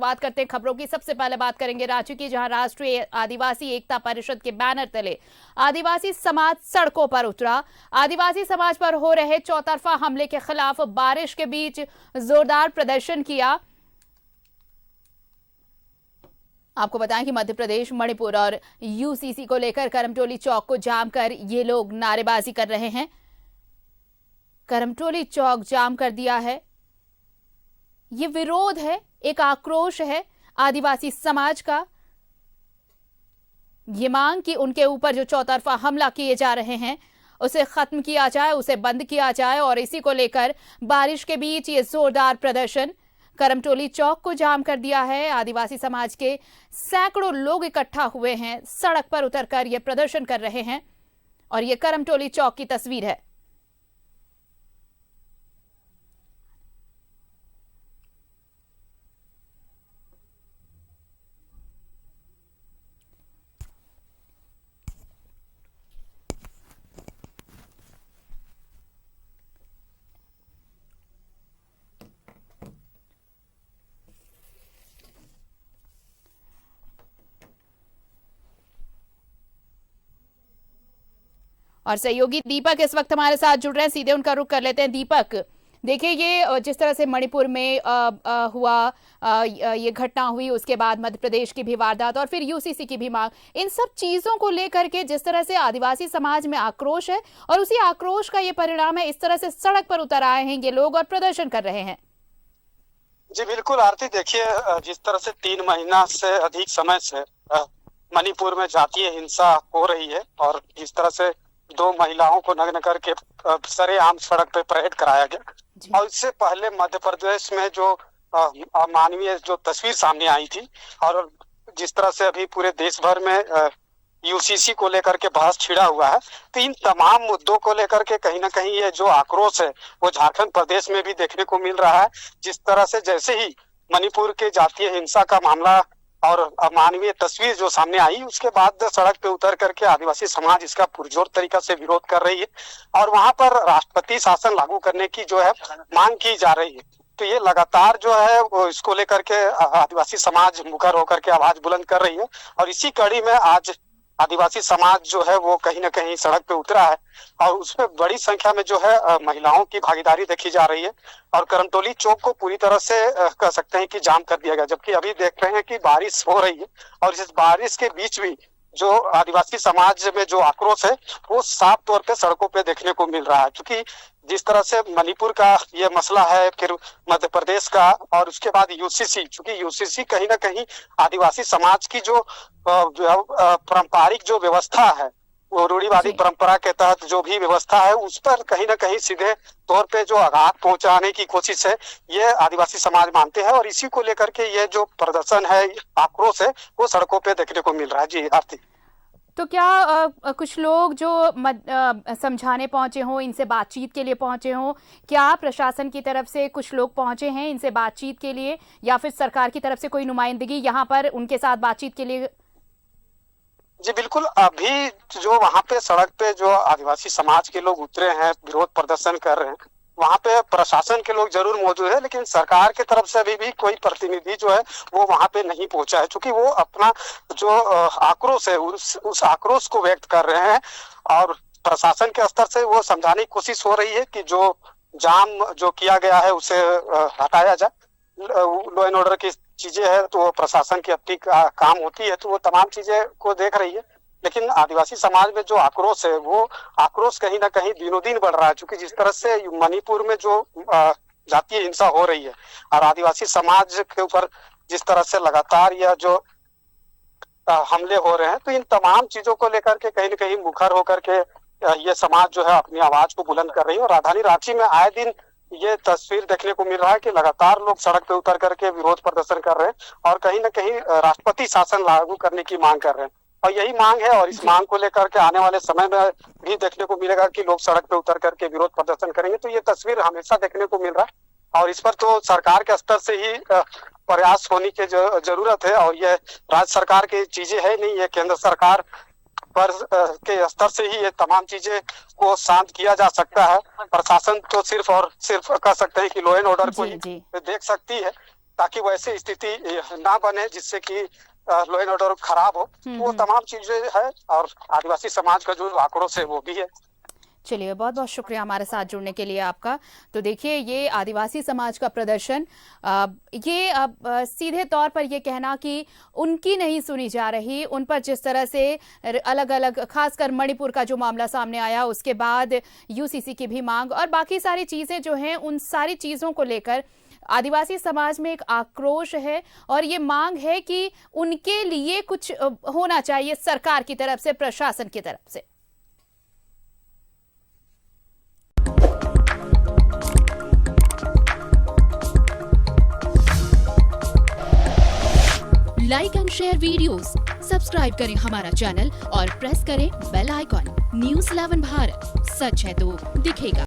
बात करते हैं खबरों की। सबसे पहले बात करेंगे रांची की, जहां राष्ट्रीय आदिवासी एकता परिषद के बैनर तले आदिवासी समाज सड़कों पर उतरा। आदिवासी समाज पर हो रहे चौतरफा हमले के खिलाफ बारिश के बीच जोरदार प्रदर्शन किया। आपको बताएं कि मध्य प्रदेश, मणिपुर और यूसीसी को लेकर करमटोली चौक को जाम कर ये लोग नारेबाजी कर रहे हैं। करमटोली चौक जाम कर दिया है। ये विरोध है, एक आक्रोश है आदिवासी समाज का। ये मांग कि उनके ऊपर जो चौतरफा हमला किए जा रहे हैं उसे खत्म किया जाए, उसे बंद किया जाए। और इसी को लेकर बारिश के बीच ये जोरदार प्रदर्शन, करमटोली चौक को जाम कर दिया है। आदिवासी समाज के सैकड़ों लोग इकट्ठा हुए हैं, सड़क पर उतरकर ये प्रदर्शन कर रहे हैं। और ये करमटोली चौक की तस्वीर है। और सहयोगी दीपक इस वक्त हमारे साथ जुड़ रहे हैं, सीधे उनका रुख कर लेते हैं। दीपक, देखिए ये जिस तरह से मणिपुर में हुआ, ये घटना हुई, उसके बाद मध्य प्रदेश की भी वारदात और फिर यूसीसी की भी मांग, इन सब चीजों को लेकर के जिस तरह से आदिवासी समाज में आक्रोश है और उसी आक्रोश का ये परिणाम है, इस तरह से सड़क पर उतर आए हैं ये लोग और प्रदर्शन कर रहे हैं। जी बिल्कुल आरती, देखिए जिस तरह से 3 महीना से अधिक समय से मणिपुर में जातीय हिंसा हो रही है और जिस तरह से 2 महिलाओं को नग्न करके सरेआम सड़क पे परेड कराया गया, और इससे पहले मध्य प्रदेश में जो अमानवीय जो तस्वीर सामने आई थी, और जिस तरह से अभी पूरे देश भर में यूसीसी को लेकर के बहस छिड़ा हुआ है, तो इन तमाम मुद्दों को लेकर के कहीं ना कहीं ये जो आक्रोश है वो झारखंड प्रदेश में भी देखने को मिल रहा है। जिस तरह से जैसे ही मणिपुर के जातीय हिंसा का मामला और अमानवीय तस्वीर जो सामने आई, उसके बाद सड़क पे उतर करके आदिवासी समाज इसका पुरजोर तरीका से विरोध कर रही है और वहां पर राष्ट्रपति शासन लागू करने की जो है मांग की जा रही है। तो ये लगातार जो है वो इसको लेकर के आदिवासी समाज मुखर होकर के आवाज बुलंद कर रही है, और इसी कड़ी में आज आदिवासी समाज जो है वो कहीं ना कहीं सड़क पे उतरा है और उसमें बड़ी संख्या में जो है महिलाओं की भागीदारी देखी जा रही है। और करमटोली चौक को पूरी तरह से कह सकते हैं कि जाम कर दिया गया, जबकि अभी देख रहे हैं कि बारिश हो रही है और इस बारिश के बीच भी जो आदिवासी समाज में जो आक्रोश है वो साफ तौर पे सड़कों पे देखने को मिल रहा है। क्योंकि जिस तरह से मणिपुर का ये मसला है, फिर मध्य प्रदेश का, और उसके बाद यूसीसी, चूंकि यूसीसी कहीं ना कहीं आदिवासी समाज की जो पारंपरिक जो व्यवस्था है, वो रूढ़िवादी परंपरा के तहत जो भी व्यवस्था है उस पर कहीं ना कहीं सीधे तौर पे जो आघात पहुंचाने की कोशिश है, ये आदिवासी समाज मानते हैं। और इसी को लेकर के ये जो प्रदर्शन है, आक्रोश है, वो सड़कों पे देखने को मिल रहा है। जी आरती, तो क्या कुछ लोग जो समझाने पहुंचे हों, इनसे बातचीत के लिए पहुंचे हों, क्या प्रशासन की तरफ से कुछ लोग पहुंचे हैं इनसे बातचीत के लिए, या फिर सरकार की तरफ से कोई नुमाइंदगी यहाँ पर उनके साथ बातचीत के लिए? जी बिल्कुल, अभी जो वहाँ पे सड़क पे जो आदिवासी समाज के लोग उतरे हैं, विरोध प्रदर्शन कर रहे हैं, वहाँ पे प्रशासन के लोग जरूर मौजूद है, लेकिन सरकार की तरफ से अभी भी कोई प्रतिनिधि जो है वो वहाँ पे नहीं पहुंचा है, क्योंकि वो अपना जो आक्रोश है उस आक्रोश को व्यक्त कर रहे हैं। और प्रशासन के स्तर से वो समझाने की कोशिश हो रही है कि जो जाम जो किया गया है उसे हटाया जाए। लॉ एंड ऑर्डर की चीजें है तो प्रशासन की अपनी काम होती है, तो वो तमाम चीजें को देख रही है। लेकिन आदिवासी समाज में जो आक्रोश है वो आक्रोश कहीं ना कहीं दिनों दिन बढ़ रहा है, क्योंकि जिस तरह से मणिपुर में जो जातीय हिंसा हो रही है और आदिवासी समाज के ऊपर जिस तरह से लगातार यह जो हमले हो रहे हैं, तो इन तमाम चीजों को लेकर के कहीं ना कहीं मुखर होकर के ये समाज जो है अपनी आवाज को बुलंद कर रही है। और राजधानी रांची में आए दिन ये तस्वीर देखने को मिल रहा है कि लगातार लोग सड़क पे उतर करके विरोध प्रदर्शन कर रहे हैं और कहीं ना कहीं राष्ट्रपति शासन लागू करने की मांग कर रहे हैं। और यही मांग है, और इस मांग को लेकर के आने वाले समय में भी देखने को मिलेगा कि लोग सड़क पे उतर करके विरोध प्रदर्शन करेंगे। तो ये तस्वीर हमेशा देखने को मिल रहा है और इस पर तो सरकार के स्तर से ही प्रयास होने की जरूरत है। और ये राज्य सरकार की चीजें है नहीं, ये केंद्र सरकार पर के स्तर से ही ये तमाम चीजें को शांत किया जा सकता है। प्रशासन तो सिर्फ और सिर्फ कह सकते हैं कि लॉ एंड ऑर्डर को ही देख सकती है। ताकि वैसी स्थिति ना बने जिससे कि लॉ एंड ऑर्डर खराब हो। वो तमाम चीजें है और आदिवासी समाज का जो आक्रोश है वो भी है। चलिए, बहुत बहुत शुक्रिया हमारे साथ जुड़ने के लिए आपका। तो देखिए, ये आदिवासी समाज का प्रदर्शन, ये सीधे तौर पर ये कहना कि उनकी नहीं सुनी जा रही, उन पर जिस तरह से अलग अलग, खासकर मणिपुर का जो मामला सामने आया उसके बाद यूसीसी की भी मांग और बाकी सारी चीजें जो हैं, उन सारी चीजों को लेकर आदिवासी समाज में एक आक्रोश है और ये मांग है कि उनके लिए कुछ होना चाहिए सरकार की तरफ से, प्रशासन की तरफ से। Like and share videos, subscribe करें हमारा चैनल और प्रेस करें बेल आइकॉन। न्यूज़ 11 भारत, सच है तो दिखेगा।